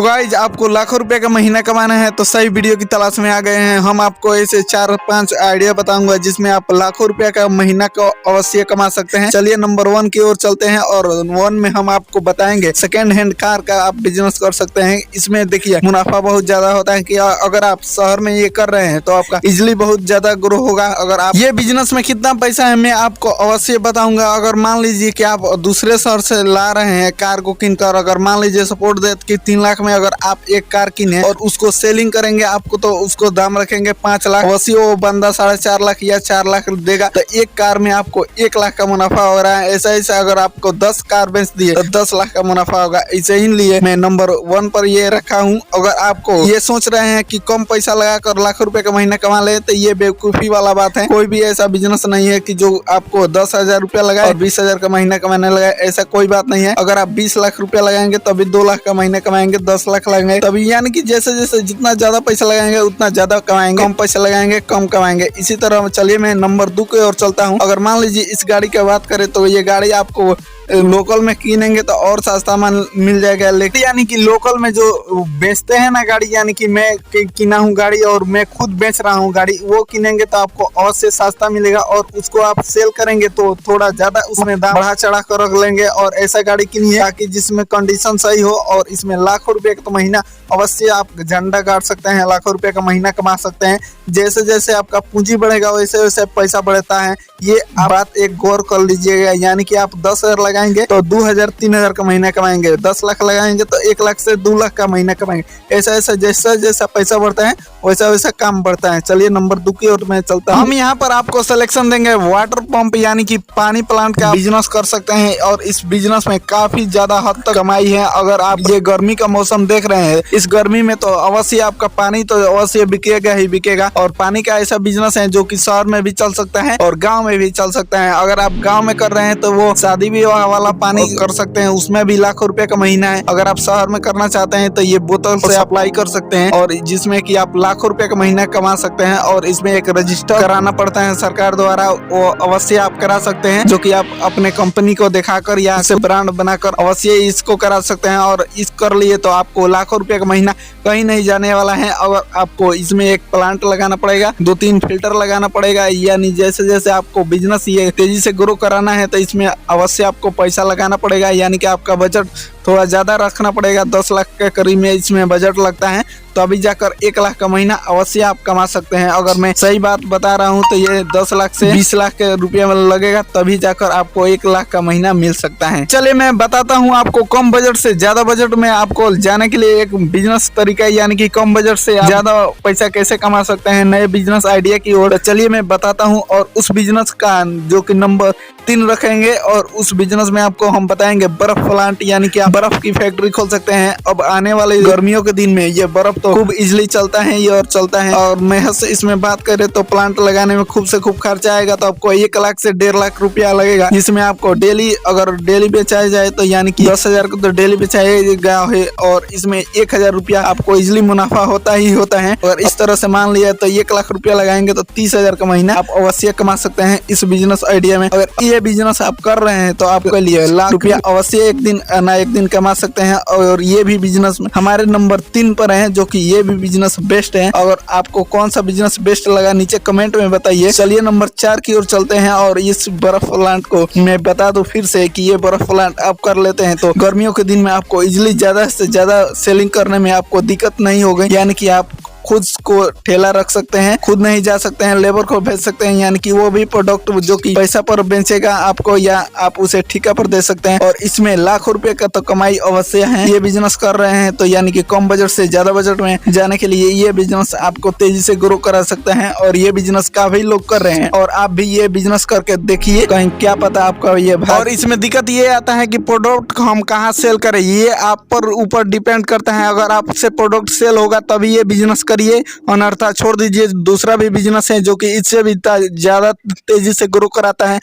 तो गाइज आपको लाखों रुपए का महीना कमाना है तो सही वीडियो की तलाश में आ गए हैं। हम आपको ऐसे 4-5 आइडिया बताऊंगा जिसमें आप लाखों रुपए का महीना को अवश्य कमा सकते हैं। चलिए नंबर 1 की ओर चलते हैं और 1 में हम आपको बताएंगे सेकेंड हैंड कार का आप बिजनेस कर सकते हैं। इसमें देखिए मुनाफा बहुत ज्यादा होता है कि अगर आप शहर में ये कर रहे हैं तो आपका इजिली बहुत ज्यादा ग्रो होगा। अगर आप ये बिजनेस में कितना पैसा है मैं आपको अवश्य बताऊंगा। अगर मान लीजिए कि आप दूसरे शहर से ला रहे हैं कार को किन कर, अगर मान लीजिए सपोर्ट दे कि 3 लाख में अगर आप एक कार किने और उसको सेलिंग करेंगे आपको तो उसको दाम रखेंगे 5 लाख, वैसे वो बंदा 4.5 लाख या 4 लाख देगा तो एक कार में आपको 1 लाख का मुनाफा हो रहा है। ऐसा ऐसा अगर आपको 10 कार बेच दिए तो 10 लाख का मुनाफा होगा। इसे ही लिए मैं नंबर 1 पर ये रखा हूँ। अगर आपको ये सोच रहे हैं कि कम पैसा लगाकर लाखों रुपए का महीना कमा ले तो ये बेवकूफी वाला बात है। कोई भी ऐसा बिजनेस नहीं है कि जो आपको 10,000 रुपया लगाए और 20,000 का महीना कमाने लगाए, ऐसा कोई बात नहीं है। अगर आप 20 लाख रुपया लगाएंगे तभी 2 लाख का महीना कमाएंगे, 10 लाख लगाएंगे तभी, यानी कि जैसे जैसे जितना ज्यादा पैसा लगाएंगे उतना ज्यादा कमाएंगे, कम पैसा लगाएंगे कम कमाएंगे। इसी तरह चलिए मैं नंबर 2 की ओर चलता हूँ। अगर मान लीजिए इस गाड़ी की बात करें तो ये गाड़ी आपको लोकल में किनेंगे तो और सस्ता मिल जाएगा। लेकिन यानी कि लोकल में जो बेचते हैं ना गाड़ी, यानी कि मैं किना हूँ गाड़ी और मैं खुद बेच रहा हूँ गाड़ी, वो किनेंगे तो आपको और से सस्ता मिलेगा और उसको आप सेल करेंगे तो थोड़ा ज्यादा उसमें दाम बढ़ा चढ़ा कर रख लेंगे। और ऐसा गाड़ी किनिए ताकि जिसमें कंडीशन सही हो और इसमें लाखों रुपए का तो महीना अवश्य आप झंडा गाड़ सकते हैं, लाखों रुपए का महीना कमा सकते हैं। जैसे जैसे आपका पूंजी बढ़ेगा वैसे वैसे पैसा बढ़ता है। ये बात एक गौर कर लीजिएगा, यानी कि आप 10,000 लगाएंगे तो 2,000-3,000 का महीना कमाएंगे, 10 लाख लगाएंगे तो 1 लाख से 2 लाख का महीना कमाएंगे। ऐसा ऐसा जैसा जैसा पैसा बढ़ता है वैसा वैसा काम बढ़ता है। चलिए नंबर 2 की ओर मैं चलता हूँ। हम यहाँ पर आपको सिलेक्शन देंगे वाटर पंप यानी कि पानी प्लांट का बिजनेस कर सकते हैं और इस बिजनेस में काफी ज्यादा हद तक कमाई है। अगर आप ये गर्मी का मौसम देख रहे हैं, इस गर्मी में तो अवश्य आपका पानी तो अवश्य बिकेगा ही बिकेगा। और पानी का ऐसा बिजनेस है जो कि शहर में भी चल सकता है और गाँव में भी चल सकता है। अगर आप गाँव में कर रहे हैं तो वो शादी विवाह वाला पानी कर सकते हैं, उसमें भी लाखों रुपए का महीना है। अगर आप शहर में करना चाहते हैं तो ये बोतल से अप्लाई कर सकते हैं और जिसमें कि आप लाखों रुपए का महीना कमा सकते हैं। और इसमें एक रजिस्टर कराना पड़ता है सरकार द्वारा, वो अवश्य आप करा सकते हैं, जो कि आप अपने कंपनी को दिखाकर यहाँ से ब्रांड बनाकर अवश्य इसको करा सकते हैं। और इस कर लिए तो आपको लाखों रुपए का महीना कहीं नहीं जाने वाला है। और आपको इसमें एक प्लांट लगाना पड़ेगा, 2-3 फिल्टर लगाना पड़ेगा, यानी जैसे जैसे आपको बिजनेस ये तेजी से ग्रो कराना है तो इसमें अवश्य आपको पैसा लगाना पड़ेगा। यानी कि आपका बजट थोड़ा ज्यादा रखना पड़ेगा, 10 लाख के करीब में इसमें बजट लगता है, तो अभी जाकर 1 लाख का महीना अवश्य आप कमा सकते हैं। अगर मैं सही बात बता रहा हूं तो ये 10 लाख से 20 लाख के रुपये में लगेगा, तभी जाकर आपको 1 लाख का महीना मिल सकता है। चलिए मैं बताता हूं आपको कम बजट से ज्यादा बजट में आपको जाने के लिए एक बिजनेस तरीका, यानी कि कम बजट से ज्यादा पैसा कैसे कमा सकते हैं नए बिजनेस आइडिया की ओर। चलिए मैं बताता हूँ और उस बिजनेस का जो कि नंबर 3 रखेंगे और उस बिजनेस में आपको हम बताएंगे बर्फ प्लांट, यानी कि आप बर्फ की फैक्ट्री खोल सकते हैं। अब आने वाले गर्मियों के दिन में ये बर्फ तो खूब इजिली चलता है ये और चलता है। और महज से इसमें बात करें तो प्लांट लगाने में खूब से खूब खर्चा आएगा, तो आपको 1 लाख से 1.5 लाख रुपया लगेगा, जिसमें आपको डेली अगर डेली बेचाया जाए तो यानी कि 10,000 को तो डेली बेचाएगा है और इसमें 1,000 रुपया आपको इजिली मुनाफा होता ही होता है। अगर इस तरह से मान लिया तो 1 लाख रुपया लगाएंगे तो 30,000 का महीना आप अवश्य कमा सकते हैं इस बिजनेस आइडिया में। अगर ये बिजनेस आप कर रहे हैं तो आपके लिए लाख रुपया अवश्य एक दिन कमा सकते हैं। और ये भी बिजनेस हमारे नंबर 3 पर है, जो कि ये भी बिजनेस बेस्ट है। अगर आपको कौन सा बिजनेस बेस्ट लगा नीचे कमेंट में बताइए। चलिए नंबर 4 की ओर चलते हैं और इस बर्फ प्लांट को मैं बता दूं फिर से कि ये बर्फ प्लांट आप कर लेते हैं तो गर्मियों के दिन में आपको इजिली ज्यादा से ज्यादा सेलिंग करने में आपको दिक्कत नहीं होगी। यानी कि आप खुद को ठेला रख सकते हैं, खुद नहीं जा सकते हैं, लेबर को भेज सकते हैं, यानी कि वो भी प्रोडक्ट जो कि पैसा पर बेचेगा आपको या आप उसे ठेका पर दे सकते हैं। और इसमें लाखों रुपए का तो कमाई अवश्य है। ये बिजनेस कर रहे हैं तो यानी कि कम बजट से ज्यादा बजट में जाने के लिए ये बिजनेस आपको तेजी से ग्रो करा सकते हैं और ये बिजनेस काफी लोग कर रहे हैं और आप भी ये बिजनेस करके देखिए, कहीं क्या पता आपका ये भाग। और इसमें दिक्कत ये आता है कि प्रोडक्ट हम कहाँ सेल करें, ये आप पर ऊपर डिपेंड करता है। अगर आपसे प्रोडक्ट सेल होगा तभी ये बिजनेस करिए, अनर्था छोड़ दीजिए। दूसरा भी बिजनेस है जो कि इससे भी ज्यादा तेजी से ग्रो कराता है,